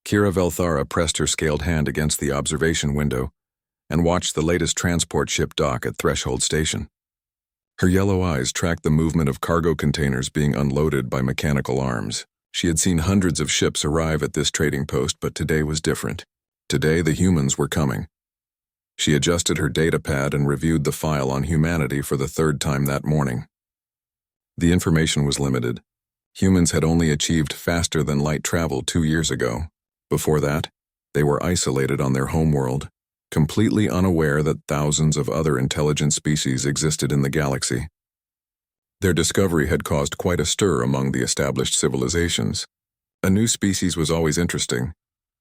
Kira Velthara pressed her scaled hand against the observation window and watched the latest transport ship dock at Threshold Station. Her yellow eyes tracked the movement of cargo containers being unloaded by mechanical arms. She had seen hundreds of ships arrive at this trading post, but today was different. Today, the humans were coming. She adjusted her data pad and reviewed the file on humanity for the third time that morning. The information was limited. Humans had only achieved faster-than-light travel 2 years ago. Before that, they were isolated on their homeworld, completely unaware that thousands of other intelligent species existed in the galaxy. Their discovery had caused quite a stir among the established civilizations. A new species was always interesting,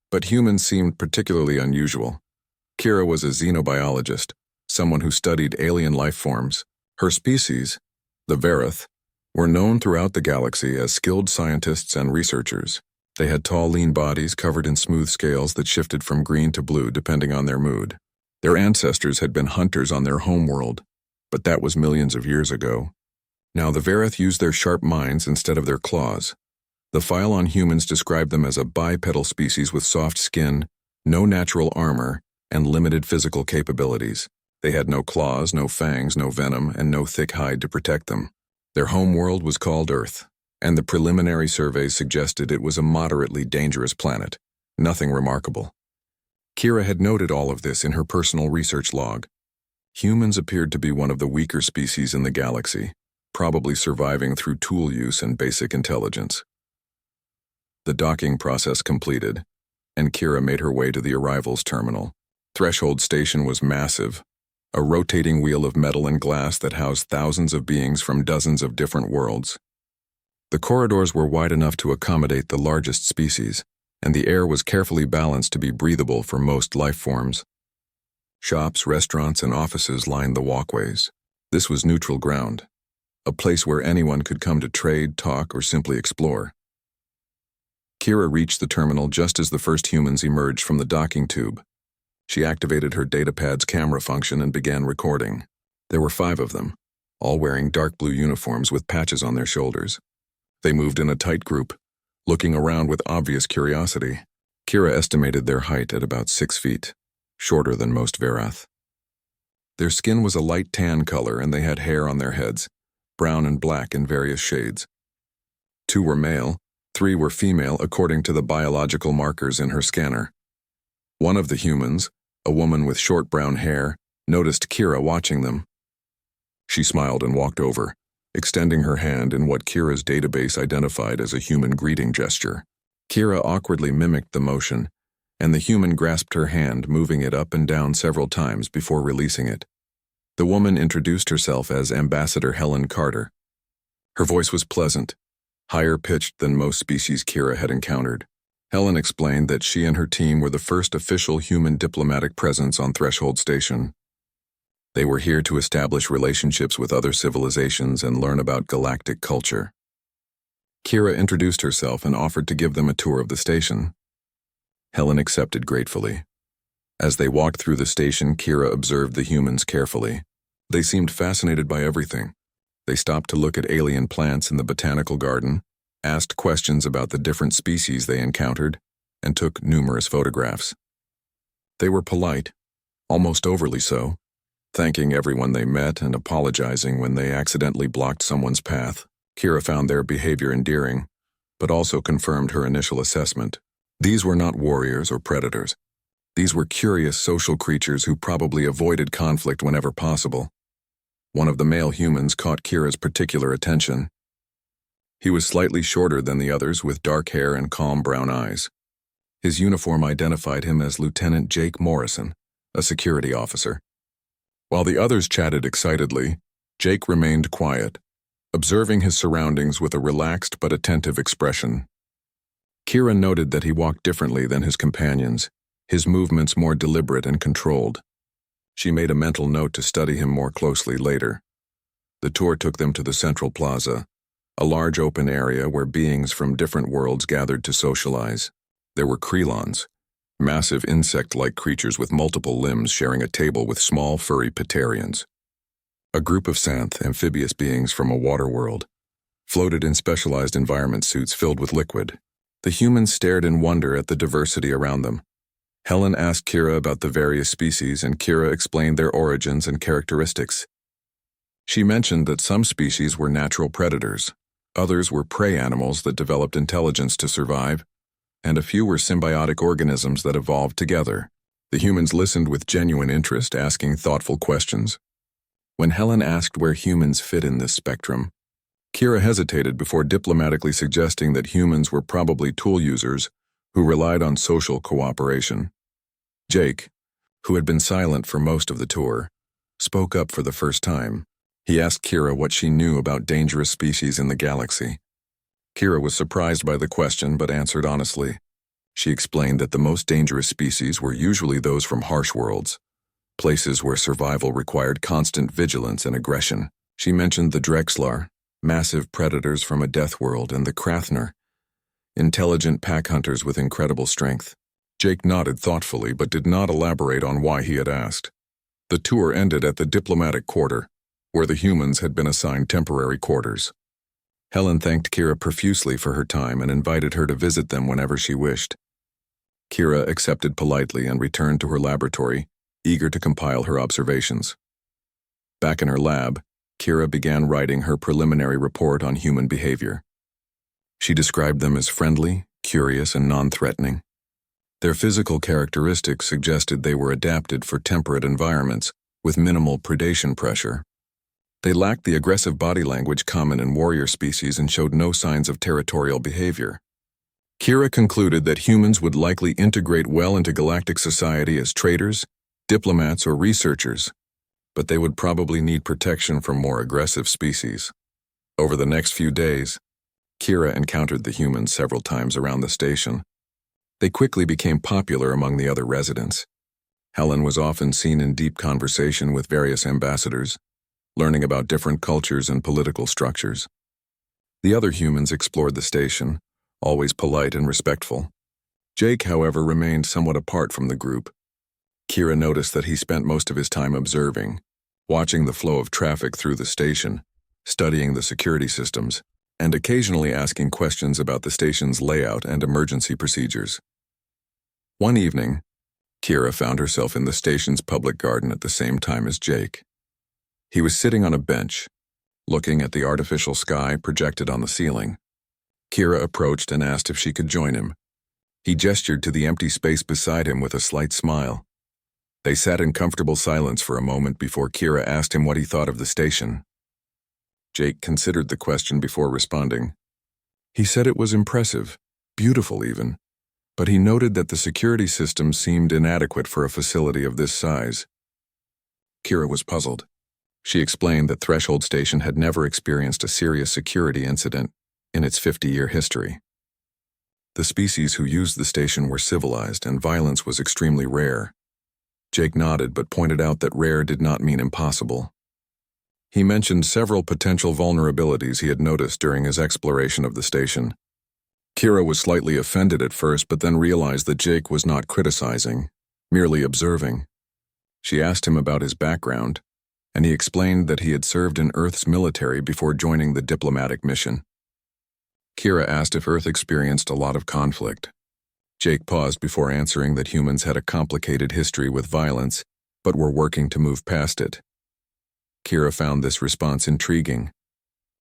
but humans seemed particularly unusual. Kira was a xenobiologist, someone who studied alien life forms. Her species, the Vareth, were known throughout the galaxy as skilled scientists and researchers. They had tall, lean bodies covered in smooth scales that shifted from green to blue depending on their mood. Their ancestors had been hunters on their homeworld, but that was millions of years ago. Now the Vareth used their sharp minds instead of their claws. The file on humans described them as a bipedal species with soft skin, no natural armor, and limited physical capabilities. They had no claws, no fangs, no venom, and no thick hide to protect them. Their homeworld was called Earth, and the preliminary surveys suggested it was a moderately dangerous planet. Nothing remarkable. Kira had noted all of this in her personal research log. Humans appeared to be one of the weaker species in the galaxy, probably surviving through tool use and basic intelligence. The docking process completed, and Kira made her way to the arrivals terminal. Threshold Station was massive, a rotating wheel of metal and glass that housed thousands of beings from dozens of different worlds. The corridors were wide enough to accommodate the largest species, and the air was carefully balanced to be breathable for most life forms. Shops, restaurants, and offices lined the walkways. This was neutral ground, a place where anyone could come to trade, talk, or simply explore. Kira reached the terminal just as the first humans emerged from the docking tube. She activated her datapad's camera function and began recording. There were 5 of them, all wearing dark blue uniforms with patches on their shoulders. They moved in a tight group, looking around with obvious curiosity. Kira estimated their height at about 6 feet, shorter than most Vareth. Their skin was a light tan color and they had hair on their heads, brown and black in various shades. 2 were male, 3 were female according to the biological markers in her scanner. One of the humans, a woman with short brown hair, noticed Kira watching them. She smiled and walked over, extending her hand in what Kira's database identified as a human greeting gesture. Kira awkwardly mimicked the motion, and the human grasped her hand, moving it up and down several times before releasing it. The woman introduced herself as Ambassador Helen Carter. Her voice was pleasant, higher-pitched than most species Kira had encountered. Helen explained that she and her team were the first official human diplomatic presence on Threshold Station. They were here to establish relationships with other civilizations and learn about galactic culture. Kira introduced herself and offered to give them a tour of the station. Helen accepted gratefully. As they walked through the station, Kira observed the humans carefully. They seemed fascinated by everything. They stopped to look at alien plants in the botanical garden, asked questions about the different species they encountered, and took numerous photographs. They were polite, almost overly so, thanking everyone they met and apologizing when they accidentally blocked someone's path. Kira found their behavior endearing, but also confirmed her initial assessment. These were not warriors or predators. These were curious social creatures who probably avoided conflict whenever possible. One of the male humans caught Kira's particular attention. He was slightly shorter than the others with dark hair and calm brown eyes. His uniform identified him as Lieutenant Jake Morrison, a security officer. While the others chatted excitedly, Jake remained quiet, observing his surroundings with a relaxed but attentive expression. Kira noted that he walked differently than his companions, his movements more deliberate and controlled. She made a mental note to study him more closely later. The tour took them to the central plaza, a large open area where beings from different worlds gathered to socialize. There were Krelons, massive insect-like creatures with multiple limbs sharing a table with small furry Ptarians. A group of Xanth, amphibious beings from a water world, floated in specialized environment suits filled with liquid. The humans stared in wonder at the diversity around them. Helen asked Kira about the various species, and Kira explained their origins and characteristics. She mentioned that some species were natural predators, others were prey animals that developed intelligence to survive, and a few were symbiotic organisms that evolved together. The humans listened with genuine interest, asking thoughtful questions. When Helen asked where humans fit in this spectrum, Kira hesitated before diplomatically suggesting that humans were probably tool users who relied on social cooperation. Jake, who had been silent for most of the tour, spoke up for the first time. He asked Kira what she knew about dangerous species in the galaxy. Kira was surprised by the question but answered honestly. She explained that the most dangerous species were usually those from harsh worlds, places where survival required constant vigilance and aggression. She mentioned the Drexlar, massive predators from a death world, and the Krathner, intelligent pack hunters with incredible strength. Jake nodded thoughtfully but did not elaborate on why he had asked. The tour ended at the diplomatic quarter, where the humans had been assigned temporary quarters. Helen thanked Kira profusely for her time and invited her to visit them whenever she wished. Kira accepted politely and returned to her laboratory, eager to compile her observations. Back in her lab, Kira began writing her preliminary report on human behavior. She described them as friendly, curious, and non-threatening. Their physical characteristics suggested they were adapted for temperate environments with minimal predation pressure. They lacked the aggressive body language common in warrior species and showed no signs of territorial behavior. Kira concluded that humans would likely integrate well into galactic society as traders, diplomats, or researchers, but they would probably need protection from more aggressive species. Over the next few days, Kira encountered the humans several times around the station. They quickly became popular among the other residents. Helen was often seen in deep conversation with various ambassadors, learning about different cultures and political structures. The other humans explored the station, always polite and respectful. Jake, however, remained somewhat apart from the group. Kira noticed that he spent most of his time observing, watching the flow of traffic through the station, studying the security systems, and occasionally asking questions about the station's layout and emergency procedures. One evening, Kira found herself in the station's public garden at the same time as Jake. He was sitting on a bench, looking at the artificial sky projected on the ceiling. Kira approached and asked if she could join him. He gestured to the empty space beside him with a slight smile. They sat in comfortable silence for a moment before Kira asked him what he thought of the station. Jake considered the question before responding. He said it was impressive, beautiful even, but he noted that the security system seemed inadequate for a facility of this size. Kira was puzzled. She explained that Threshold Station had never experienced a serious security incident in its 50-year history. The species who used the station were civilized, and violence was extremely rare. Jake nodded but pointed out that rare did not mean impossible. He mentioned several potential vulnerabilities he had noticed during his exploration of the station. Kira was slightly offended at first, but then realized that Jake was not criticizing, merely observing. She asked him about his background, and he explained that he had served in Earth's military before joining the diplomatic mission. Kira asked if Earth experienced a lot of conflict. Jake paused before answering that humans had a complicated history with violence, but were working to move past it. Kira found this response intriguing.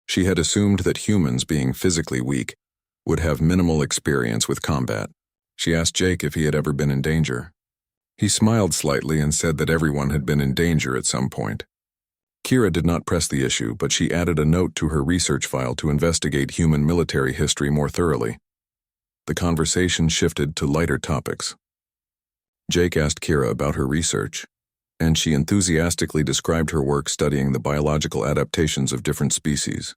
She had assumed that humans, being physically weak, would have minimal experience with combat. She asked Jake if he had ever been in danger. He smiled slightly and said that everyone had been in danger at some point. Kira did not press the issue, but she added a note to her research file to investigate human military history more thoroughly. The conversation shifted to lighter topics. Jake asked Kira about her research, and she enthusiastically described her work studying the biological adaptations of different species.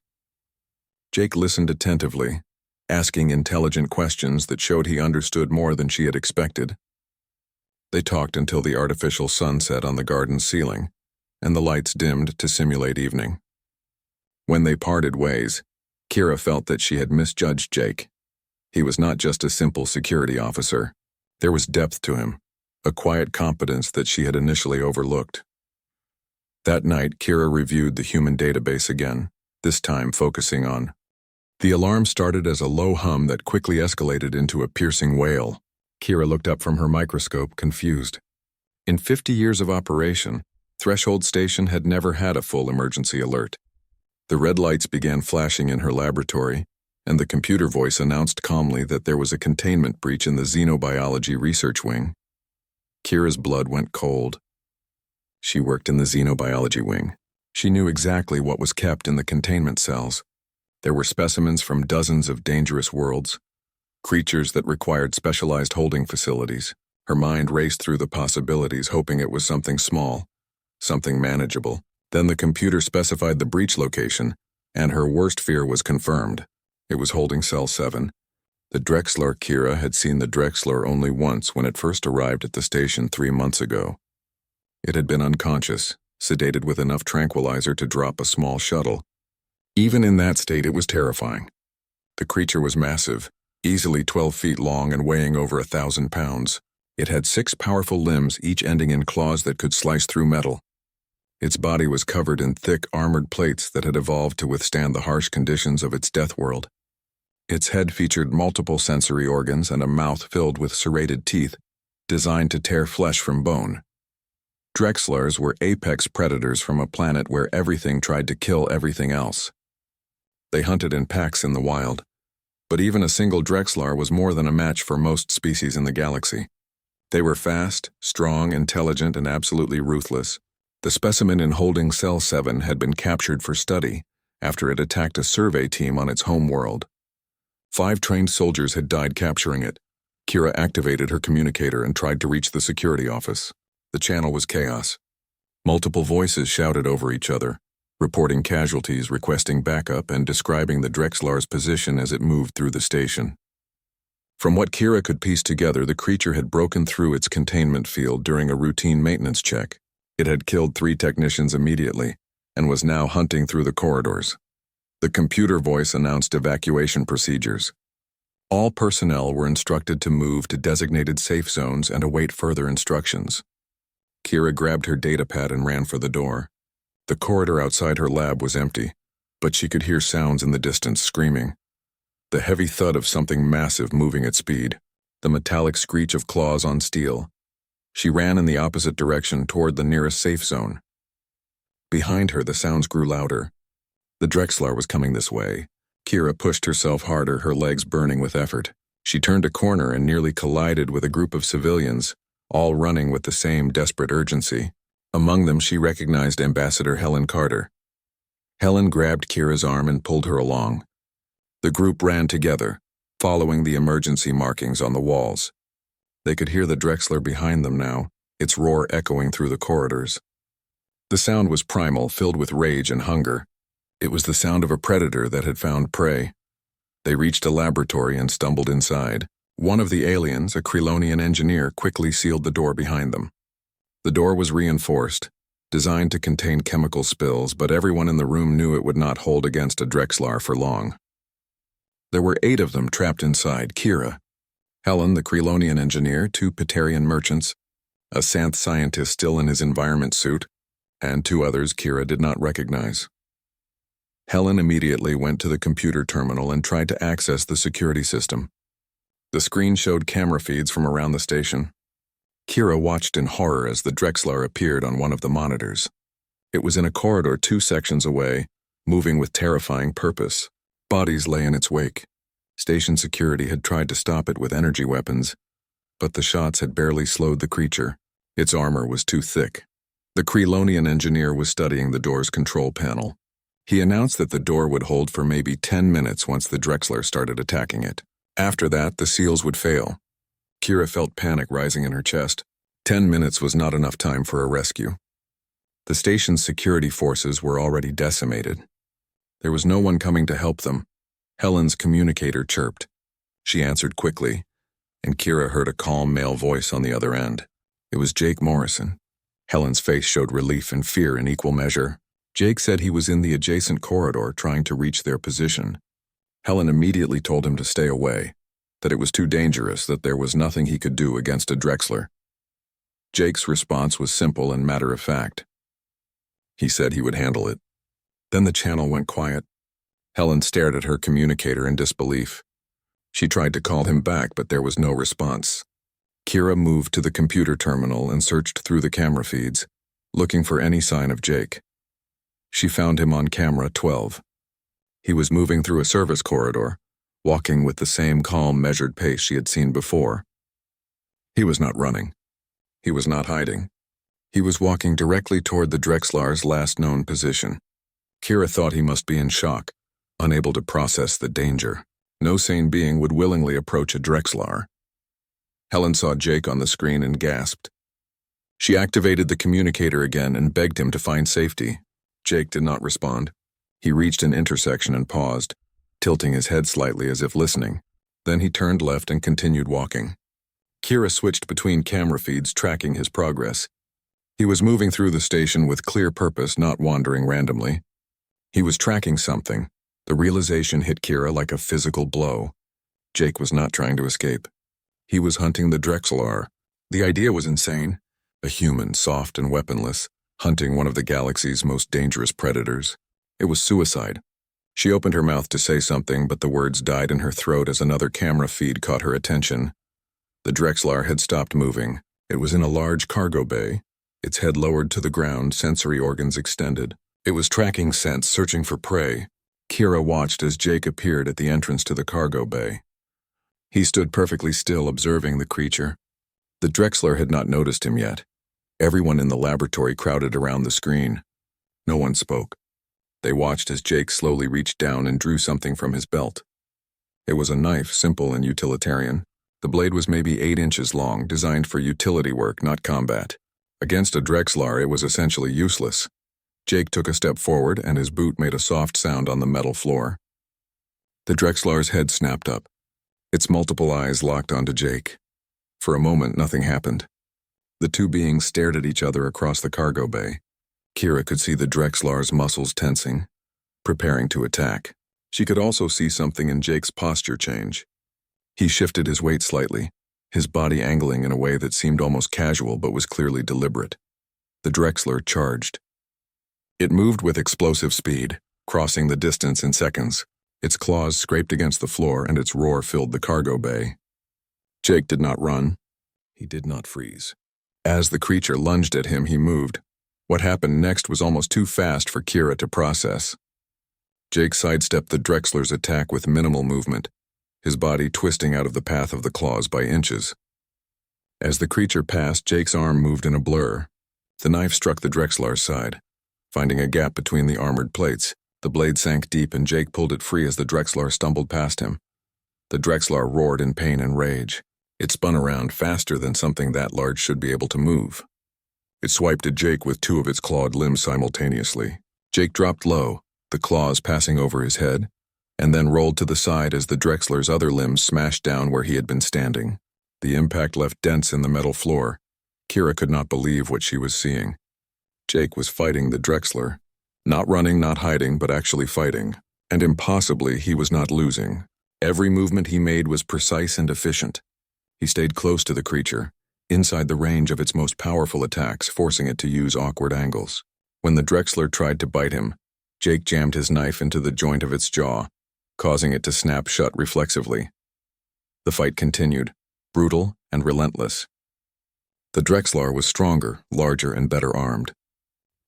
Jake listened attentively, asking intelligent questions that showed he understood more than she had expected. They talked until the artificial sun set on the garden's ceiling, and the lights dimmed to simulate evening. When they parted ways, Kira felt that she had misjudged Jake. He was not just a simple security officer. There was depth to him, a quiet competence that she had initially overlooked. That night, Kira reviewed the human database again, this time focusing on The alarm started as a low hum that quickly escalated into a piercing wail. Kira looked up from her microscope, confused. In 50 years of operation, Threshold Station had never had a full emergency alert. The red lights began flashing in her laboratory, and the computer voice announced calmly that there was a containment breach in the Xenobiology Research Wing. Kira's blood went cold. She worked in the Xenobiology Wing. She knew exactly what was kept in the containment cells. There were specimens from dozens of dangerous worlds, creatures that required specialized holding facilities. Her mind raced through the possibilities, hoping it was something small, something manageable. Then the computer specified the breach location, and her worst fear was confirmed. It was holding cell 7. The Drexler. Kira had seen the Drexler only once when it first arrived at the station 3 months ago. It had been unconscious, sedated with enough tranquilizer to drop a small shuttle. Even in that state, it was terrifying. The creature was massive, easily 12 feet long and weighing over 1,000 pounds. It had 6 powerful limbs, each ending in claws that could slice through metal. Its body was covered in thick, armored plates that had evolved to withstand the harsh conditions of its death world. Its head featured multiple sensory organs and a mouth filled with serrated teeth, designed to tear flesh from bone. Drexlers were apex predators from a planet where everything tried to kill everything else. They hunted in packs in the wild, but even a single Drexler was more than a match for most species in the galaxy. They were fast, strong, intelligent, and absolutely ruthless. The specimen in holding cell 7 had been captured for study after it attacked a survey team on its home world. 5 trained soldiers had died capturing it. Kira activated her communicator and tried to reach the security office. The channel was chaos. Multiple voices shouted over each other, reporting casualties, requesting backup, and describing the Drexlar's position as it moved through the station. From what Kira could piece together, the creature had broken through its containment field during a routine maintenance check. It had killed 3 technicians immediately and was now hunting through the corridors. The computer voice announced evacuation procedures. All personnel were instructed to move to designated safe zones and await further instructions. Kira grabbed her datapad and ran for the door. The corridor outside her lab was empty, but she could hear sounds in the distance, screaming. The heavy thud of something massive moving at speed, the metallic screech of claws on steel. She ran in the opposite direction toward the nearest safe zone. Behind her, the sounds grew louder. The Drexler was coming this way. Kira pushed herself harder, her legs burning with effort. She turned a corner and nearly collided with a group of civilians, all running with the same desperate urgency. Among them, she recognized Ambassador Helen Carter. Helen grabbed Kira's arm and pulled her along. The group ran together, following the emergency markings on the walls. They could hear the Drexler behind them now, its roar echoing through the corridors. The sound was primal, filled with rage and hunger. It was the sound of a predator that had found prey. They reached a laboratory and stumbled inside. One of the aliens, a Krylonian engineer, quickly sealed the door behind them. The door was reinforced, designed to contain chemical spills, but everyone in the room knew it would not hold against a Drexler for long. There were 8 of them trapped inside: Kira, Helen, the Krylonian engineer, 2 Paterian merchants, a Xanth scientist still in his environment suit, and 2 others Kira did not recognize. Helen immediately went to the computer terminal and tried to access the security system. The screen showed camera feeds from around the station. Kira watched in horror as the Drexler appeared on one of the monitors. It was in a corridor 2 sections away, moving with terrifying purpose. Bodies lay in its wake. Station security had tried to stop it with energy weapons, but the shots had barely slowed the creature. Its armor was too thick. The Krylonian engineer was studying the door's control panel. He announced that the door would hold for maybe 10 minutes once the Drexler started attacking it. After that, the seals would fail. Kira felt panic rising in her chest. 10 minutes was not enough time for a rescue. The station's security forces were already decimated. There was no one coming to help them. Helen's communicator chirped. She answered quickly, and Kira heard a calm male voice on the other end. It was Jake Morrison. Helen's face showed relief and fear in equal measure. Jake said he was in the adjacent corridor trying to reach their position. Helen immediately told him to stay away, that it was too dangerous, that there was nothing he could do against a Drexler. Jake's response was simple and matter-of-fact. He said he would handle it. Then the channel went quiet. Helen stared at her communicator in disbelief. She tried to call him back, but there was no response. Kira moved to the computer terminal and searched through the camera feeds, looking for any sign of Jake. She found him on camera 12. He was moving through a service corridor, walking with the same calm, measured pace she had seen before. He was not running. He was not hiding. He was walking directly toward the Drexlar's last known position. Kira thought he must be in shock, unable to process the danger. No sane being would willingly approach a Drexlar. Helen saw Jake on the screen and gasped. She activated the communicator again and begged him to find safety. Jake did not respond. He reached an intersection and paused, tilting his head slightly as if listening. Then he turned left and continued walking. Kira switched between camera feeds, tracking his progress. He was moving through the station with clear purpose, not wandering randomly. He was tracking something. The realization hit Kira like a physical blow. Jake was not trying to escape. He was hunting the Drexlar. The idea was insane. A human, soft and weaponless, hunting one of the galaxy's most dangerous predators. It was suicide. She opened her mouth to say something, but the words died in her throat as another camera feed caught her attention. The Drexlar had stopped moving. It was in a large cargo bay, its head lowered to the ground, sensory organs extended. It was tracking scents, searching for prey. Kira watched as Jake appeared at the entrance to the cargo bay. He stood perfectly still, observing the creature. The Drexlar had not noticed him yet. Everyone in the laboratory crowded around the screen. No one spoke. They watched as Jake slowly reached down and drew something from his belt. It was a knife, simple and utilitarian. The blade was maybe 8 inches long, designed for utility work, not combat. Against a Drexlar, it was essentially useless. Jake took a step forward, and his boot made a soft sound on the metal floor. The Drexlar's head snapped up. Its multiple eyes locked onto Jake. For a moment, nothing happened. The two beings stared at each other across the cargo bay. Kira could see the Drexlar's muscles tensing, preparing to attack. She could also see something in Jake's posture change. He shifted his weight slightly, his body angling in a way that seemed almost casual but was clearly deliberate. The Drexlar charged. It moved with explosive speed, crossing the distance in seconds. Its claws scraped against the floor and its roar filled the cargo bay. Jake did not run. He did not freeze. As the creature lunged at him, he moved. What happened next was almost too fast for Kira to process. Jake sidestepped the Drexlar's attack with minimal movement, his body twisting out of the path of the claws by inches. As the creature passed, Jake's arm moved in a blur. The knife struck the Drexlar's side, finding a gap between the armored plates. The blade sank deep and Jake pulled it free as the Drexlar stumbled past him. The Drexlar roared in pain and rage. It spun around faster than something that large should be able to move. It swiped at Jake with 2 of its clawed limbs simultaneously. Jake dropped low, the claws passing over his head, and then rolled to the side as the Drexlar's other limbs smashed down where he had been standing. The impact left dents in the metal floor. Kira could not believe what she was seeing. Jake was fighting the Drexlar. Not running, not hiding, but actually fighting. And impossibly, he was not losing. Every movement he made was precise and efficient. He stayed close to the creature, inside the range of its most powerful attacks, forcing it to use awkward angles. When the Drexlar tried to bite him, Jake jammed his knife into the joint of its jaw, causing it to snap shut reflexively. The fight continued, brutal and relentless. The Drexlar was stronger, larger, and better armed.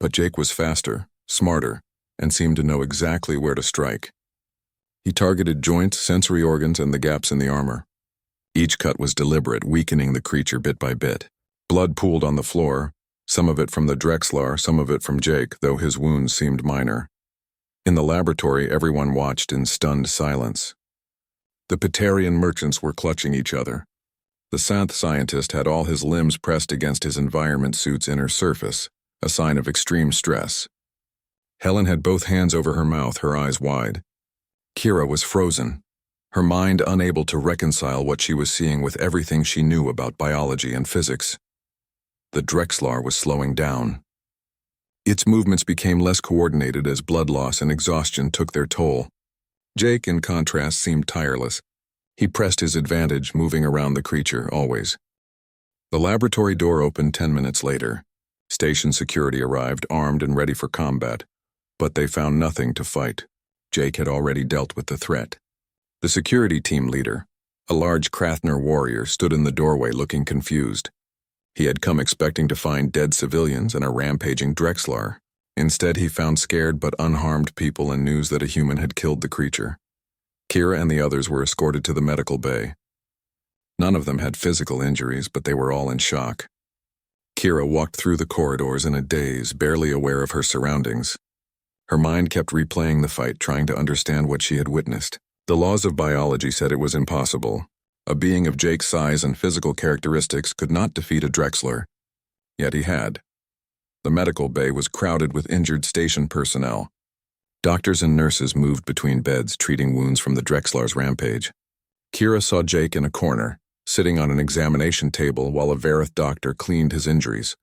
But Jake was faster, smarter, and seemed to know exactly where to strike. He targeted joints, sensory organs, and the gaps in the armor. Each cut was deliberate, weakening the creature bit by bit. Blood pooled on the floor, some of it from the Drexlar, some of it from Jake, though his wounds seemed minor. In the laboratory, everyone watched in stunned silence. The Petarian merchants were clutching each other. The Santh scientist had all his limbs pressed against his environment suit's inner surface, a sign of extreme stress. Helen had both hands over her mouth, her eyes wide. Kira was frozen, her mind unable to reconcile what she was seeing with everything she knew about biology and physics. The Drexlar was slowing down. Its movements became less coordinated as blood loss and exhaustion took their toll. Jake, in contrast, seemed tireless. He pressed his advantage, moving around the creature, always. The laboratory door opened 10 minutes later. Station security arrived, armed and ready for combat, but they found nothing to fight. Jake had already dealt with the threat. The security team leader, a large Krathner warrior, stood in the doorway looking confused. He had come expecting to find dead civilians and a rampaging Drexlar. Instead, he found scared but unharmed people and news that a human had killed the creature. Kira and the others were escorted to the medical bay. None of them had physical injuries, but they were all in shock. Kira walked through the corridors in a daze, barely aware of her surroundings. Her mind kept replaying the fight, trying to understand what she had witnessed. The laws of biology said it was impossible. A being of Jake's size and physical characteristics could not defeat a Drexler. Yet he had. The medical bay was crowded with injured station personnel. Doctors and nurses moved between beds, treating wounds from the Drexlar's rampage. Kira saw Jake in a corner, sitting on an examination table while a Vareth doctor cleaned his injuries.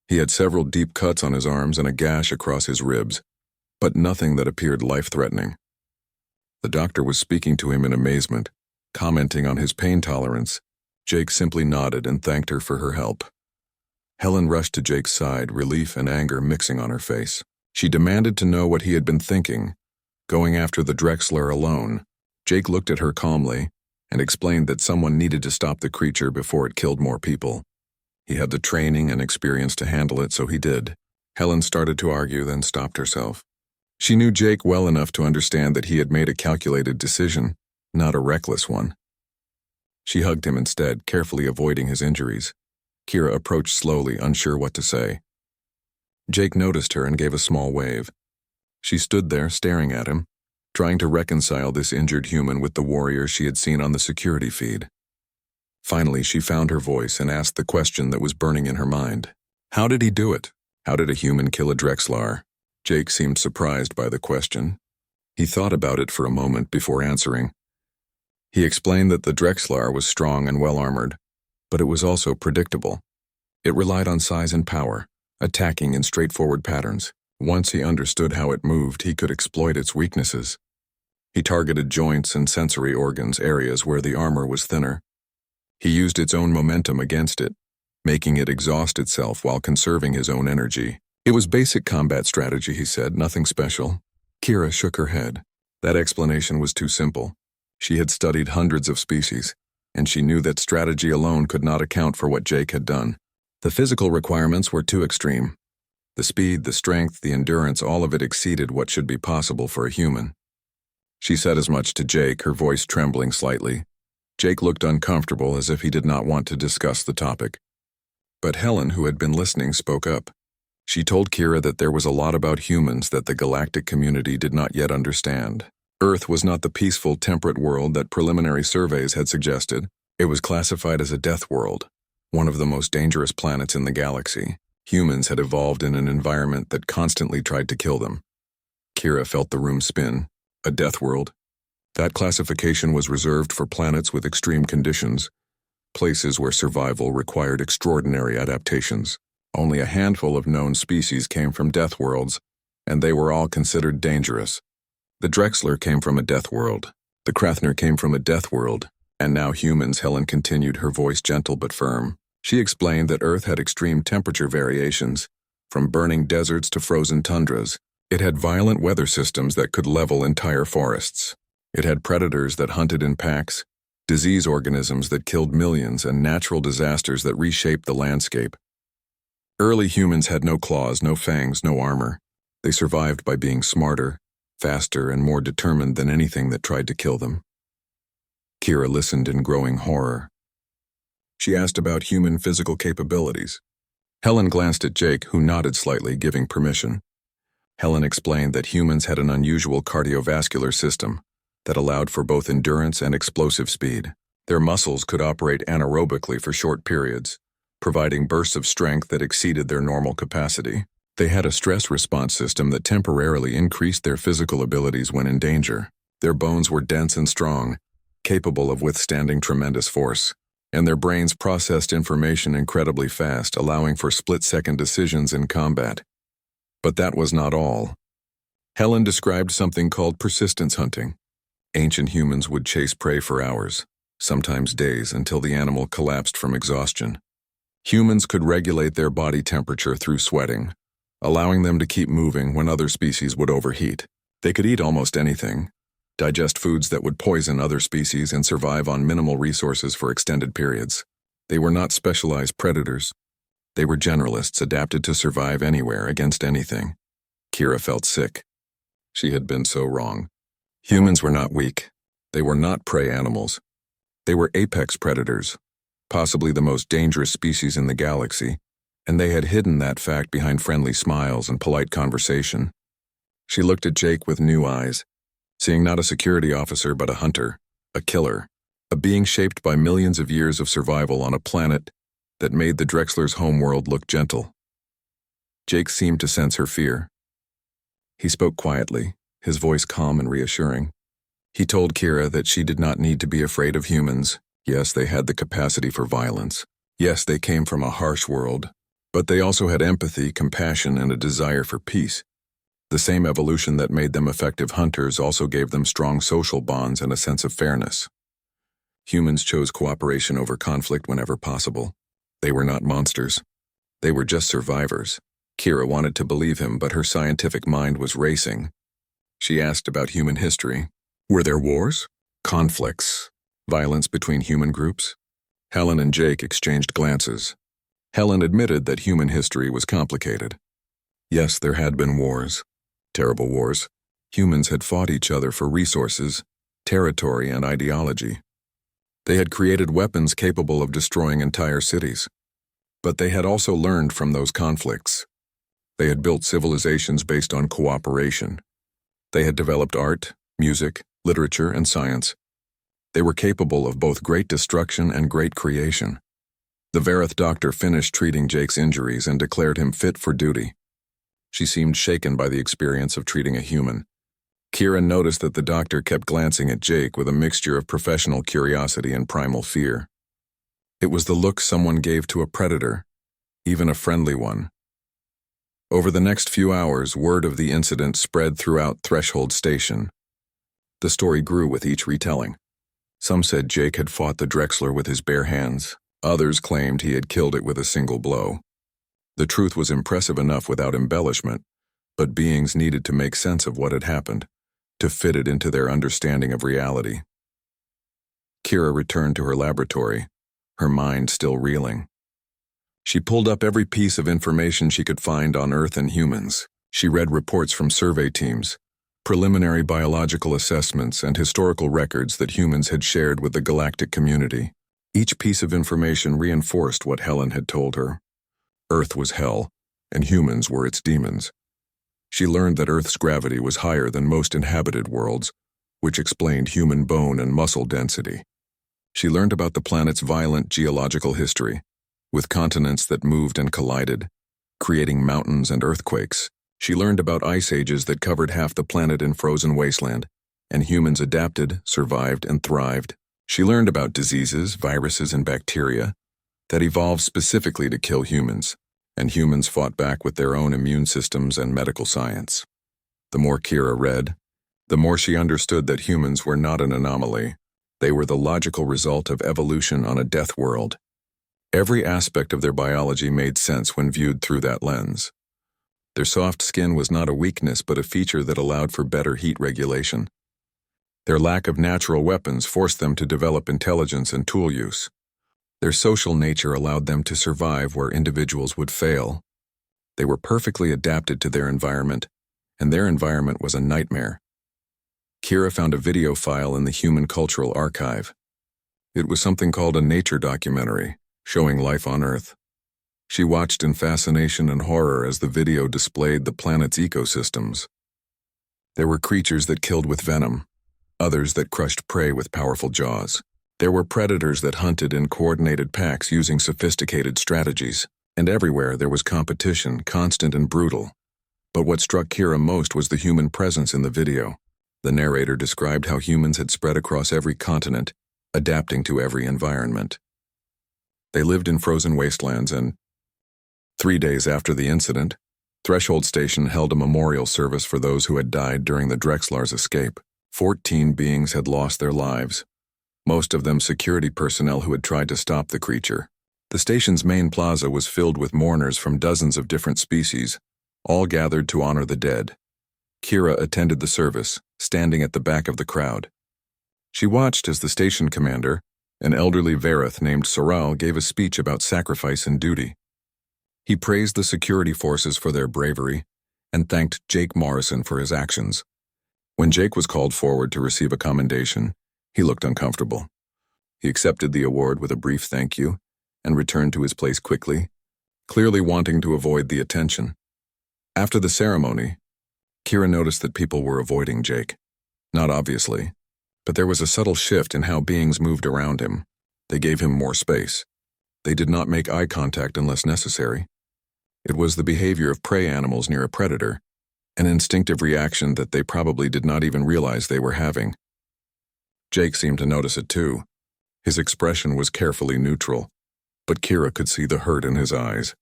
He had several deep cuts on his arms and a gash across his ribs, but nothing that appeared life-threatening. The doctor was speaking to him in amazement, commenting on his pain tolerance. Jake simply nodded and thanked her for her help. Helen rushed to Jake's side, relief and anger mixing on her face. She demanded to know what he had been thinking, going after the Drexler alone. Jake looked at her calmly and explained that someone needed to stop the creature before it killed more people. He had the training and experience to handle it, so he did. Helen started to argue, then stopped herself. She knew Jake well enough to understand that he had made a calculated decision, not a reckless one. She hugged him instead, carefully avoiding his injuries. Kira approached slowly, unsure what to say. Jake noticed her and gave a small wave. She stood there, staring at him, trying to reconcile this injured human with the warrior she had seen on the security feed. Finally, she found her voice and asked the question that was burning in her mind. How did he do it? How did a human kill a Drexlar? Jake seemed surprised by the question. He thought about it for a moment before answering. He explained that the Drexlar was strong and well-armored, but it was also predictable. It relied on size and power, attacking in straightforward patterns. Once he understood how it moved, he could exploit its weaknesses. He targeted joints and sensory organs, areas where the armor was thinner. He used its own momentum against it, making it exhaust itself while conserving his own energy. It was basic combat strategy, he said, nothing special. Kira shook her head. That explanation was too simple. She had studied hundreds of species, and she knew that strategy alone could not account for what Jake had done. The physical requirements were too extreme. The speed, the strength, the endurance, all of it exceeded what should be possible for a human. She said as much to Jake, her voice trembling slightly. Jake looked uncomfortable, as if he did not want to discuss the topic. But Helen, who had been listening, spoke up. She told Kira that there was a lot about humans that the galactic community did not yet understand. Earth was not the peaceful, temperate world that preliminary surveys had suggested. It was classified as a death world, one of the most dangerous planets in the galaxy. Humans had evolved in an environment that constantly tried to kill them. Kira felt the room spin. A death world? That classification was reserved for planets with extreme conditions, places where survival required extraordinary adaptations. Only a handful of known species came from death worlds, and they were all considered dangerous. The Drexler came from a death world. The Krathner came from a death world. And now humans, Helen continued, her voice gentle but firm. She explained that Earth had extreme temperature variations, from burning deserts to frozen tundras. It had violent weather systems that could level entire forests. It had predators that hunted in packs, disease organisms that killed millions, and natural disasters that reshaped the landscape. Early humans had no claws, no fangs, no armor. They survived by being smarter, faster, and more determined than anything that tried to kill them. Kira listened in growing horror. She asked about human physical capabilities. Helen glanced at Jake, who nodded slightly, giving permission. Helen explained that humans had an unusual cardiovascular system that allowed for both endurance and explosive speed. Their muscles could operate anaerobically for short periods, providing bursts of strength that exceeded their normal capacity. They had a stress response system that temporarily increased their physical abilities when in danger. Their bones were dense and strong, capable of withstanding tremendous force, and their brains processed information incredibly fast, allowing for split-second decisions in combat. But that was not all. Helen described something called persistence hunting. Ancient humans would chase prey for hours, sometimes days, until the animal collapsed from exhaustion. Humans could regulate their body temperature through sweating, allowing them to keep moving when other species would overheat. They could eat almost anything, digest foods that would poison other species, and survive on minimal resources for extended periods. They were not specialized predators. They were generalists adapted to survive anywhere against anything. Kira felt sick. She had been so wrong. Humans were not weak. They were not prey animals. They were apex predators, possibly the most dangerous species in the galaxy, and they had hidden that fact behind friendly smiles and polite conversation. She looked at Jake with new eyes, seeing not a security officer but a hunter, a killer, a being shaped by millions of years of survival on a planet that made the Drexler's homeworld look gentle. Jake seemed to sense her fear. He spoke quietly, his voice calm and reassuring. He told Kira that she did not need to be afraid of humans. Yes, they had the capacity for violence. Yes, they came from a harsh world, but they also had empathy, compassion, and a desire for peace. The same evolution that made them effective hunters also gave them strong social bonds and a sense of fairness. Humans chose cooperation over conflict whenever possible. They were not monsters. They were just survivors. Kira wanted to believe him, but her scientific mind was racing. She asked about human history. Were there wars? Conflicts? Violence between human groups? Helen and Jake exchanged glances. Helen admitted that human history was complicated. Yes, there had been wars. Terrible wars. Humans had fought each other for resources, territory, and ideology. They had created weapons capable of destroying entire cities. But they had also learned from those conflicts. They had built civilizations based on cooperation. They had developed art, music, literature, and science. They were capable of both great destruction and great creation. The Vareth doctor finished treating Jake's injuries and declared him fit for duty. She seemed shaken by the experience of treating a human. Kira noticed that the doctor kept glancing at Jake with a mixture of professional curiosity and primal fear. It was the look someone gave to a predator, even a friendly one. Over the next few hours, word of the incident spread throughout Threshold Station. The story grew with each retelling. Some said Jake had fought the Drexler with his bare hands. Others claimed he had killed it with a single blow. The truth was impressive enough without embellishment, but beings needed to make sense of what had happened, to fit it into their understanding of reality. Kira returned to her laboratory, her mind still reeling. She pulled up every piece of information she could find on Earth and humans. She read reports from survey teams, preliminary biological assessments, and historical records that humans had shared with the galactic community. Each piece of information reinforced what Helen had told her. Earth was hell, and humans were its demons. She learned that Earth's gravity was higher than most inhabited worlds, which explained human bone and muscle density. She learned about the planet's violent geological history, with continents that moved and collided, creating mountains and earthquakes. She learned about ice ages that covered half the planet in frozen wasteland, and humans adapted, survived, and thrived. She learned about diseases, viruses, and bacteria that evolved specifically to kill humans, and humans fought back with their own immune systems and medical science. The more Kira read, the more she understood that humans were not an anomaly. They were the logical result of evolution on a death world. Every aspect of their biology made sense when viewed through that lens. Their soft skin was not a weakness but a feature that allowed for better heat regulation. Their lack of natural weapons forced them to develop intelligence and tool use. Their social nature allowed them to survive where individuals would fail. They were perfectly adapted to their environment, and their environment was a nightmare. Kira found a video file in the Human Cultural Archive. It was something called a nature documentary, showing life on Earth. She watched in fascination and horror as the video displayed the planet's ecosystems. There were creatures that killed with venom, others that crushed prey with powerful jaws. There were predators that hunted in coordinated packs using sophisticated strategies, and everywhere there was competition, constant and brutal. But what struck Kira most was the human presence in the video. The narrator described how humans had spread across every continent, adapting to every environment. They lived in frozen wastelands and, 3 days after the incident, Threshold Station held a memorial service for those who had died during the Drexlar's escape. 14 beings had lost their lives, most of them security personnel who had tried to stop the creature. The station's main plaza was filled with mourners from dozens of different species, all gathered to honor the dead. Kira attended the service, standing at the back of the crowd. She watched as the station commander, an elderly Vareth named Soral, gave a speech about sacrifice and duty. He praised the security forces for their bravery and thanked Jake Morrison for his actions. When Jake was called forward to receive a commendation, he looked uncomfortable. He accepted the award with a brief thank you and returned to his place quickly, clearly wanting to avoid the attention. After the ceremony, Kira noticed that people were avoiding Jake. Not obviously, but there was a subtle shift in how beings moved around him. They gave him more space. They did not make eye contact unless necessary. It was the behavior of prey animals near a predator, an instinctive reaction that they probably did not even realize they were having. Jake seemed to notice it too. His expression was carefully neutral, but Kira could see the hurt in his eyes.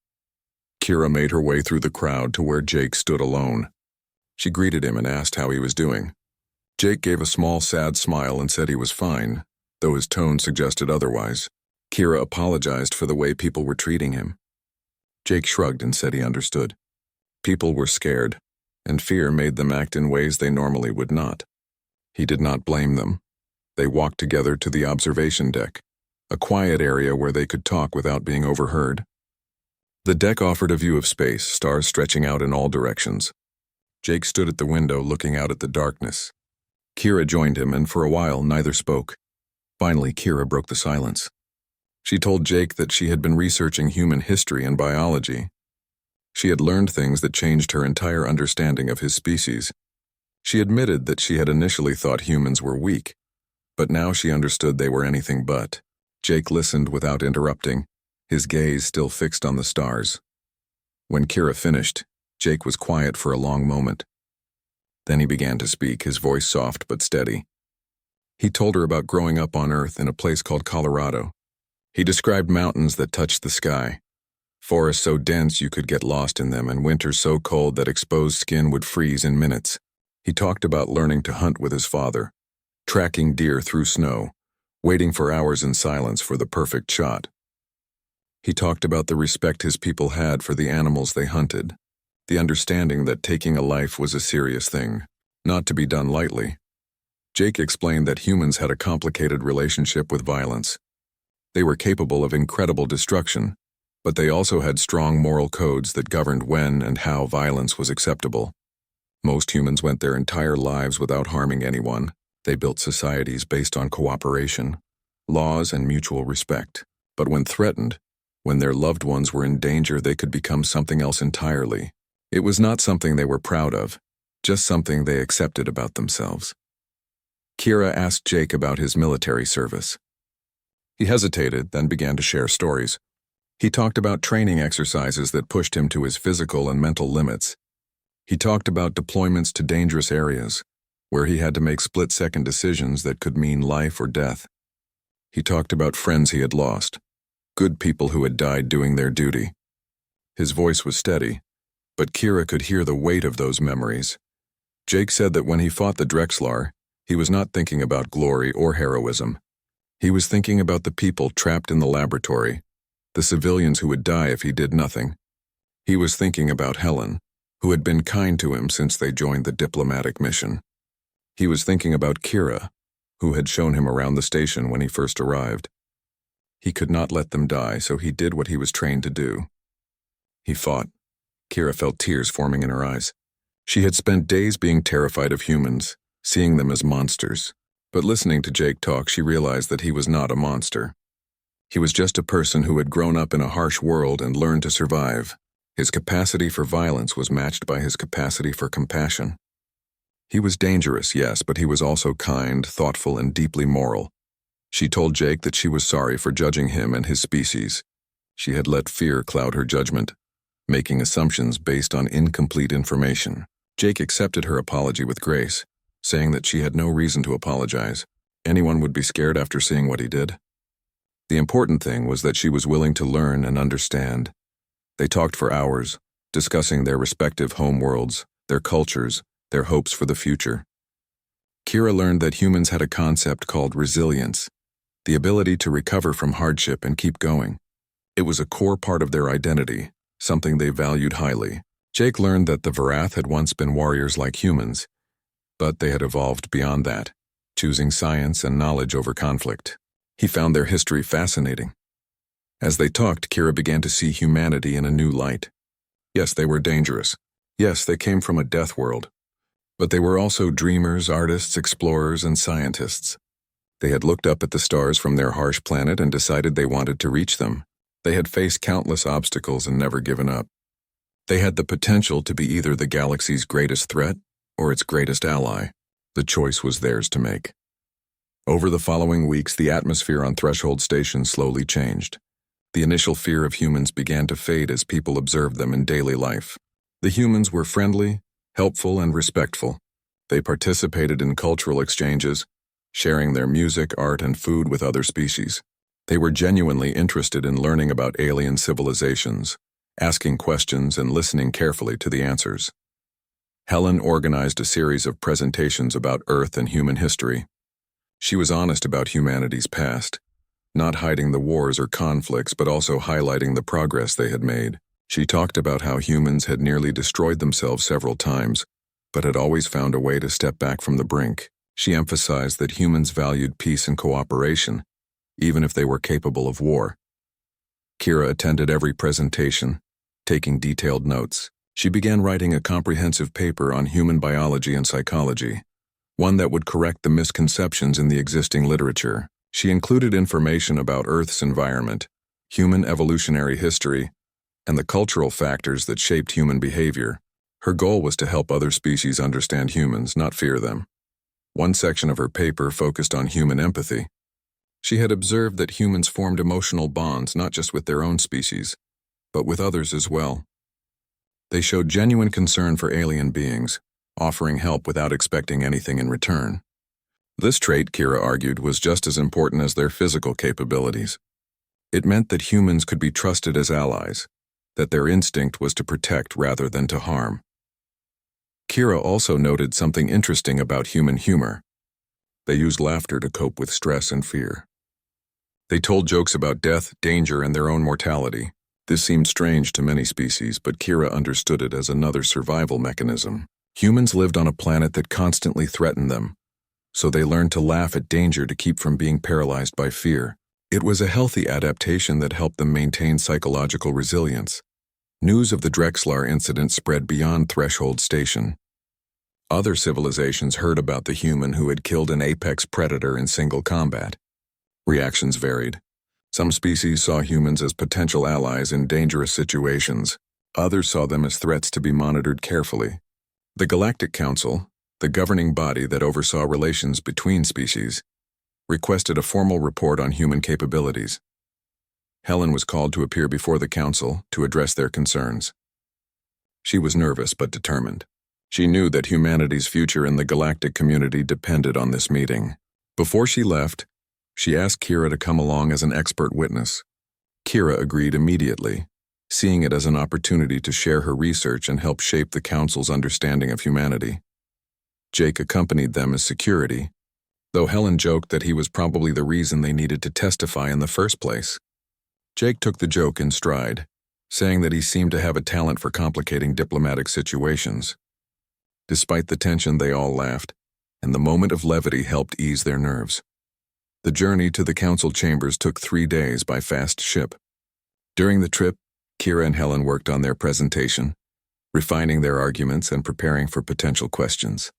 Kira made her way through the crowd to where Jake stood alone. She greeted him and asked how he was doing. Jake gave a small, sad smile and said he was fine, though his tone suggested otherwise. Kira apologized for the way people were treating him. Jake shrugged and said he understood. People were scared, and fear made them act in ways they normally would not. He did not blame them. They walked together to the observation deck, a quiet area where they could talk without being overheard. The deck offered a view of space, stars stretching out in all directions. Jake stood at the window looking out at the darkness. Kira joined him, and for a while neither spoke. Finally, Kira broke the silence. She told Jake that she had been researching human history and biology. She had learned things that changed her entire understanding of his species. She admitted that she had initially thought humans were weak, but now she understood they were anything but. Jake listened without interrupting, his gaze still fixed on the stars. When Kira finished, Jake was quiet for a long moment. Then he began to speak, his voice soft but steady. He told her about growing up on Earth in a place called Colorado. He described mountains that touched the sky, forests so dense you could get lost in them, and winters so cold that exposed skin would freeze in minutes. He talked about learning to hunt with his father, tracking deer through snow, waiting for hours in silence for the perfect shot. He talked about the respect his people had for the animals they hunted, the understanding that taking a life was a serious thing, not to be done lightly. Jake explained that humans had a complicated relationship with violence. They were capable of incredible destruction, but they also had strong moral codes that governed when and how violence was acceptable. Most humans went their entire lives without harming anyone. They built societies based on cooperation, laws, and mutual respect. But when threatened, when their loved ones were in danger, they could become something else entirely. It was not something they were proud of, just something they accepted about themselves. Kira asked Jake about his military service. He hesitated, then began to share stories. He talked about training exercises that pushed him to his physical and mental limits. He talked about deployments to dangerous areas, where he had to make split-second decisions that could mean life or death. He talked about friends he had lost, good people who had died doing their duty. His voice was steady, but Kira could hear the weight of those memories. Jake said that when he fought the Drexlar, he was not thinking about glory or heroism. He was thinking about the people trapped in the laboratory, the civilians who would die if he did nothing. He was thinking about Helen, who had been kind to him since they joined the diplomatic mission. He was thinking about Kira, who had shown him around the station when he first arrived. He could not let them die, so he did what he was trained to do. He fought. Kira felt tears forming in her eyes. She had spent days being terrified of humans, seeing them as monsters. But listening to Jake talk, she realized that he was not a monster. He was just a person who had grown up in a harsh world and learned to survive. His capacity for violence was matched by his capacity for compassion. He was dangerous, yes, but he was also kind, thoughtful, and deeply moral. She told Jake that she was sorry for judging him and his species. She had let fear cloud her judgment, making assumptions based on incomplete information. Jake accepted her apology with grace, saying that she had no reason to apologize. Anyone would be scared after seeing what he did. The important thing was that she was willing to learn and understand. They talked for hours, discussing their respective homeworlds, their cultures, their hopes for the future. Kira learned that humans had a concept called resilience, the ability to recover from hardship and keep going. It was a core part of their identity, something they valued highly. Jake learned that the Varath had once been warriors like humans, but they had evolved beyond that, choosing science and knowledge over conflict. He found their history fascinating. As they talked, Kira began to see humanity in a new light. Yes, they were dangerous. Yes, they came from a death world. But they were also dreamers, artists, explorers, and scientists. They had looked up at the stars from their harsh planet and decided they wanted to reach them. They had faced countless obstacles and never given up. They had the potential to be either the galaxy's greatest threat or its greatest ally. The choice was theirs to make. Over the following weeks, the atmosphere on Threshold Station slowly changed. The initial fear of humans began to fade as people observed them in daily life. The humans were friendly, helpful, and respectful. They participated in cultural exchanges, sharing their music, art, and food with other species. They were genuinely interested in learning about alien civilizations, asking questions and listening carefully to the answers. Helen organized a series of presentations about Earth and human history. She was honest about humanity's past, not hiding the wars or conflicts, but also highlighting the progress they had made. She talked about how humans had nearly destroyed themselves several times, but had always found a way to step back from the brink. She emphasized that humans valued peace and cooperation, even if they were capable of war. Kira attended every presentation, taking detailed notes. She began writing a comprehensive paper on human biology and psychology, one that would correct the misconceptions in the existing literature. She included information about Earth's environment, human evolutionary history, and the cultural factors that shaped human behavior. Her goal was to help other species understand humans, not fear them. One section of her paper focused on human empathy. She had observed that humans formed emotional bonds not just with their own species, but with others as well. They showed genuine concern for alien beings, offering help without expecting anything in return. This trait, Kira argued, was just as important as their physical capabilities. It meant that humans could be trusted as allies, that their instinct was to protect rather than to harm. Kira also noted something interesting about human humor. They used laughter to cope with stress and fear. They told jokes about death, danger, and their own mortality. This seemed strange to many species, but Kira understood it as another survival mechanism. Humans lived on a planet that constantly threatened them, so they learned to laugh at danger to keep from being paralyzed by fear. It was a healthy adaptation that helped them maintain psychological resilience. News of the Drexlar incident spread beyond Threshold Station. Other civilizations heard about the human who had killed an apex predator in single combat. Reactions varied. Some species saw humans as potential allies in dangerous situations. Others saw them as threats to be monitored carefully. The Galactic Council, the governing body that oversaw relations between species, requested a formal report on human capabilities. Helen was called to appear before the council to address their concerns. She was nervous but determined. She knew that humanity's future in the galactic community depended on this meeting. Before she left, she asked Kira to come along as an expert witness. Kira agreed immediately, seeing it as an opportunity to share her research and help shape the council's understanding of humanity. Jake accompanied them as security, though Helen joked that he was probably the reason they needed to testify in the first place. Jake took the joke in stride, saying that he seemed to have a talent for complicating diplomatic situations. Despite the tension, they all laughed, and the moment of levity helped ease their nerves. The journey to the council chambers took 3 days by fast ship. During the trip, Kira and Helen worked on their presentation, refining their arguments and preparing for potential questions.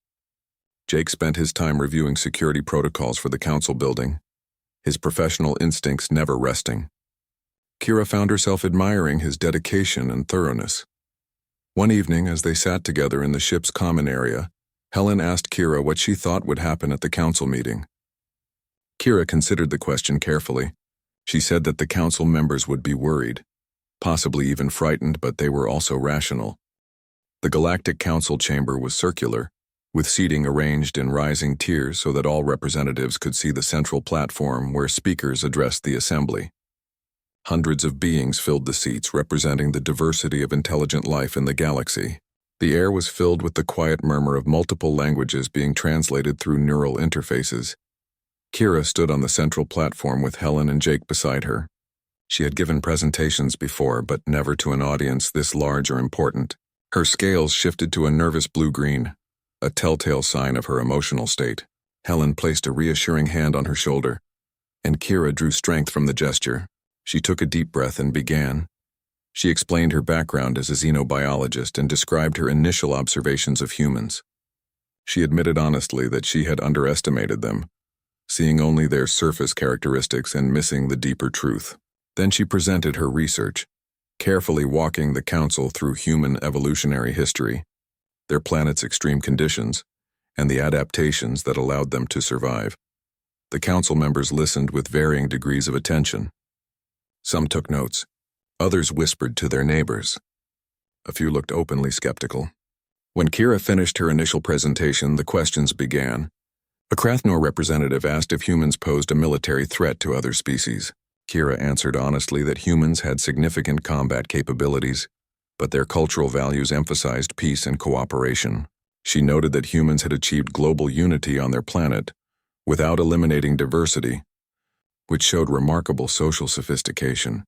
Jake spent his time reviewing security protocols for the council building, his professional instincts never resting. Kira found herself admiring his dedication and thoroughness. One evening, as they sat together in the ship's common area, Helen asked Kira what she thought would happen at the council meeting. Kira considered the question carefully. She said that the council members would be worried, possibly even frightened, but they were also rational. The Galactic Council chamber was circular, with seating arranged in rising tiers so that all representatives could see the central platform where speakers addressed the assembly. Hundreds of beings filled the seats, representing the diversity of intelligent life in the galaxy. The air was filled with the quiet murmur of multiple languages being translated through neural interfaces. Kira stood on the central platform with Helen and Jake beside her. She had given presentations before, but never to an audience this large or important. Her scales shifted to a nervous blue-green, a telltale sign of her emotional state. Helen placed a reassuring hand on her shoulder, and Kira drew strength from the gesture. She took a deep breath and began. She explained her background as a xenobiologist and described her initial observations of humans. She admitted honestly that she had underestimated them, seeing only their surface characteristics and missing the deeper truth. Then she presented her research, carefully walking the council through human evolutionary history, their planet's extreme conditions, and the adaptations that allowed them to survive. The council members listened with varying degrees of attention. Some took notes. Others whispered to their neighbors. A few looked openly skeptical. When Kira finished her initial presentation, the questions began. A Krathnor representative asked if humans posed a military threat to other species. Kira answered honestly that humans had significant combat capabilities, but their cultural values emphasized peace and cooperation. She noted that humans had achieved global unity on their planet without eliminating diversity, which showed remarkable social sophistication.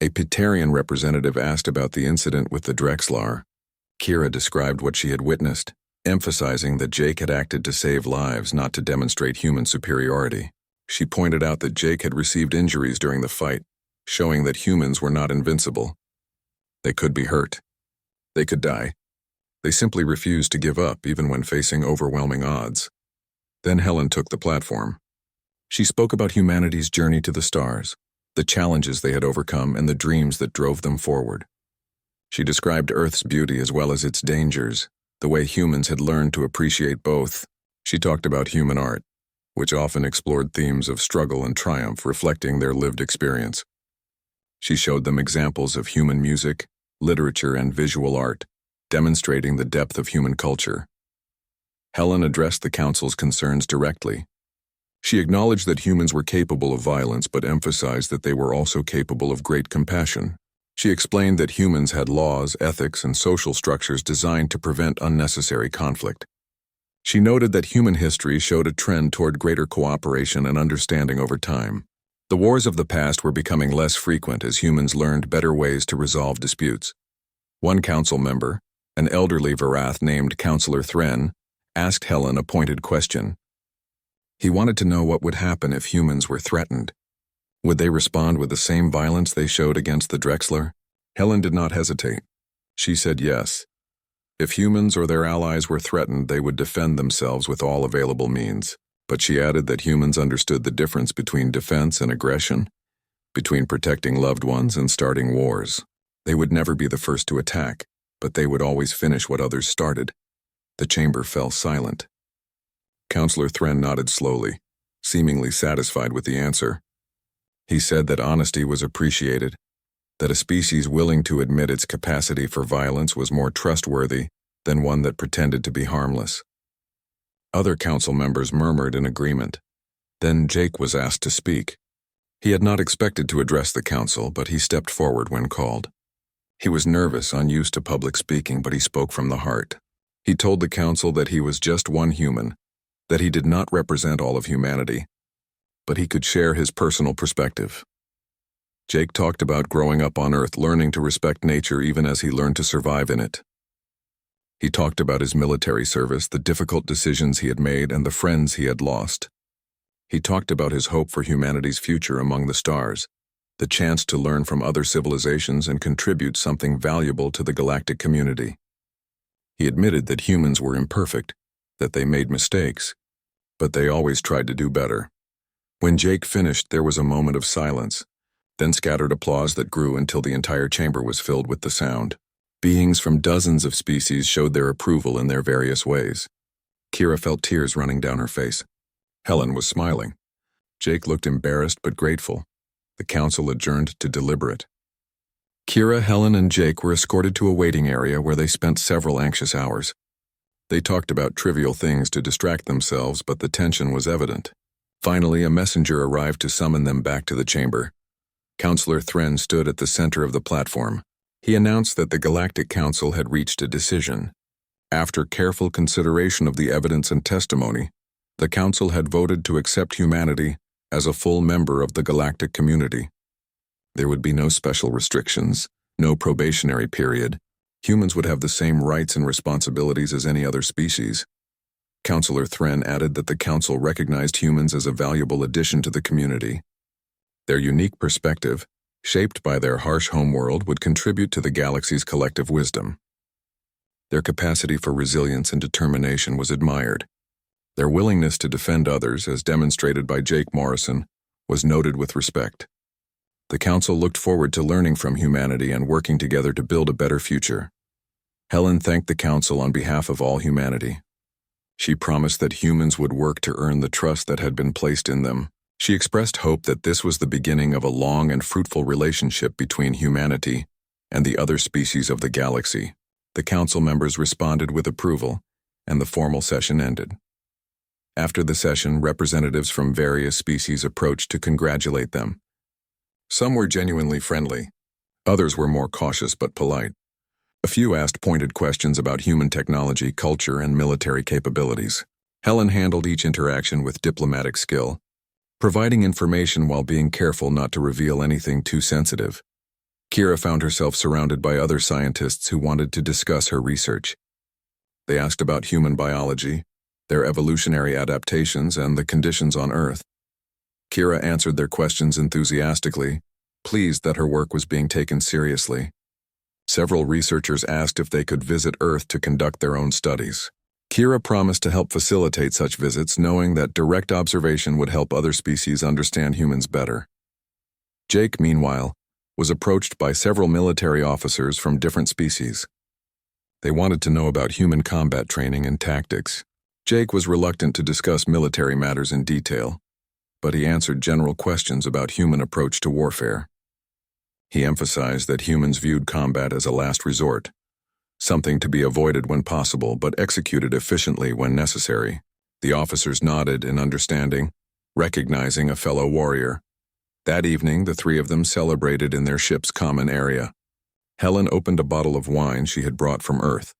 A Pitarian representative asked about the incident with the Drexlar. Kira described what she had witnessed, emphasizing that Jake had acted to save lives, not to demonstrate human superiority. She pointed out that Jake had received injuries during the fight, showing that humans were not invincible. They could be hurt. They could die. They simply refused to give up even when facing overwhelming odds. Then Helen took the platform. She spoke about humanity's journey to the stars, the challenges they had overcome, and the dreams that drove them forward. She described Earth's beauty as well as its dangers, the way humans had learned to appreciate both. She talked about human art, which often explored themes of struggle and triumph, reflecting their lived experience. She showed them examples of human music, literature, and visual art, demonstrating the depth of human culture. Helen addressed the council's concerns directly. She acknowledged that humans were capable of violence, but emphasized that they were also capable of great compassion. She explained that humans had laws, ethics, and social structures designed to prevent unnecessary conflict. She noted that human history showed a trend toward greater cooperation and understanding over time. The wars of the past were becoming less frequent as humans learned better ways to resolve disputes. One council member, an elderly Varath named Councillor Thren, asked Helen a pointed question. He wanted to know what would happen if humans were threatened. Would they respond with the same violence they showed against the Drexler? Helen did not hesitate. She said yes. If humans or their allies were threatened, they would defend themselves with all available means. But she added that humans understood the difference between defense and aggression, between protecting loved ones and starting wars. They would never be the first to attack, but they would always finish what others started. The chamber fell silent. Councillor Thren nodded slowly, seemingly satisfied with the answer. He said that honesty was appreciated, that a species willing to admit its capacity for violence was more trustworthy than one that pretended to be harmless. Other council members murmured in agreement. Then Jake was asked to speak. He had not expected to address the council, but he stepped forward when called. He was nervous, unused to public speaking, but he spoke from the heart. He told the council that he was just one human, that he did not represent all of humanity, but he could share his personal perspective. Jake talked about growing up on Earth, learning to respect nature even as he learned to survive in it. He talked about his military service, the difficult decisions he had made, and the friends he had lost. He talked about his hope for humanity's future among the stars, the chance to learn from other civilizations and contribute something valuable to the galactic community. He admitted that humans were imperfect, that they made mistakes, but they always tried to do better. When Jake finished, there was a moment of silence, then scattered applause that grew until the entire chamber was filled with the sound. Beings from dozens of species showed their approval in their various ways. Kira felt tears running down her face. Helen was smiling. Jake looked embarrassed but grateful. The council adjourned to deliberate. Kira, Helen, and Jake were escorted to a waiting area where they spent several anxious hours. They talked about trivial things to distract themselves, but the tension was evident. Finally, a messenger arrived to summon them back to the chamber. Councillor Thren stood at the center of the platform. He announced that the Galactic Council had reached a decision. After careful consideration of the evidence and testimony, the Council had voted to accept humanity as a full member of the galactic community. There would be no special restrictions, no probationary period, Humans would have the same rights and responsibilities as any other species. Counselor Thren added that the council recognized humans as a valuable addition to the community. Their unique perspective, shaped by their harsh homeworld, would contribute to the galaxy's collective wisdom. Their capacity for resilience and determination was admired. Their willingness to defend others, as demonstrated by Jake Morrison, was noted with respect. The council looked forward to learning from humanity and working together to build a better future. Helen thanked the council on behalf of all humanity. She promised that humans would work to earn the trust that had been placed in them. She expressed hope that this was the beginning of a long and fruitful relationship between humanity and the other species of the galaxy. The council members responded with approval, and the formal session ended. After the session, representatives from various species approached to congratulate them. Some were genuinely friendly. Others were more cautious but polite. A few asked pointed questions about human technology, culture, and military capabilities. Helen handled each interaction with diplomatic skill, providing information while being careful not to reveal anything too sensitive. Kira found herself surrounded by other scientists who wanted to discuss her research. They asked about human biology, their evolutionary adaptations, and the conditions on Earth. Kira answered their questions enthusiastically, pleased that her work was being taken seriously. Several researchers asked if they could visit Earth to conduct their own studies. Kira promised to help facilitate such visits, knowing that direct observation would help other species understand humans better. Jake, meanwhile, was approached by several military officers from different species. They wanted to know about human combat training and tactics. Jake was reluctant to discuss military matters in detail, but he answered general questions about human approach to warfare. He emphasized that humans viewed combat as a last resort, something to be avoided when possible but executed efficiently when necessary. The officers nodded in understanding, recognizing a fellow warrior. That evening, the three of them celebrated in their ship's common area. Helen opened a bottle of wine she had brought from Earth,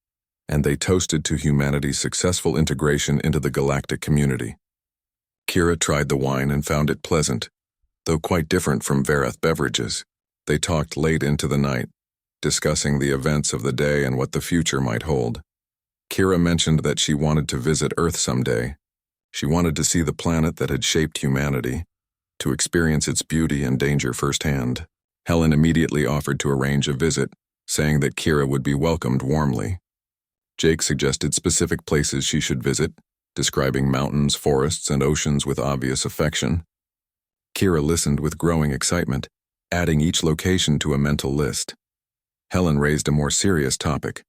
and they toasted to humanity's successful integration into the galactic community. Kira tried the wine and found it pleasant, though quite different from Verath beverages. They talked late into the night, discussing the events of the day and what the future might hold. Kira mentioned that she wanted to visit Earth someday. She wanted to see the planet that had shaped humanity, to experience its beauty and danger firsthand. Helen immediately offered to arrange a visit, saying that Kira would be welcomed warmly. Jake suggested specific places she should visit, describing mountains, forests, and oceans with obvious affection. Kira listened with growing excitement, adding each location to a mental list. Helen raised a more serious topic.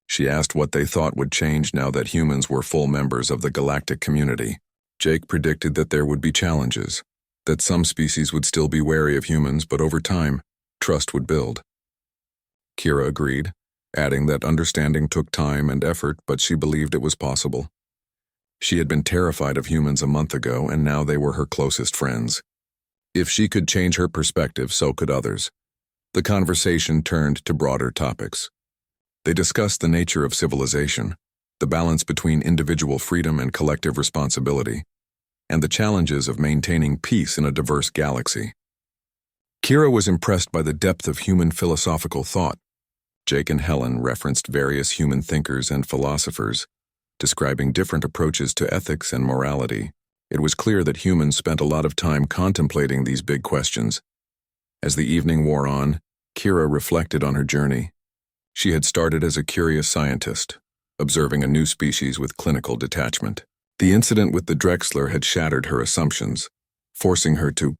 She asked what they thought would change now that humans were full members of the galactic community. Jake predicted that there would be challenges, that some species would still be wary of humans, but over time, trust would build. Kira agreed, adding that understanding took time and effort, but she believed it was possible. She had been terrified of humans a month ago, and now they were her closest friends. If she could change her perspective, so could others. The conversation turned to broader topics. They discussed the nature of civilization, the balance between individual freedom and collective responsibility, and the challenges of maintaining peace in a diverse galaxy. Kira was impressed by the depth of human philosophical thought. Jake and Helen referenced various human thinkers and philosophers, describing different approaches to ethics and morality. It was clear that humans spent a lot of time contemplating these big questions. As the evening wore on, Kira reflected on her journey. She had started as a curious scientist, observing a new species with clinical detachment. The incident with the Drexler had shattered her assumptions, forcing her to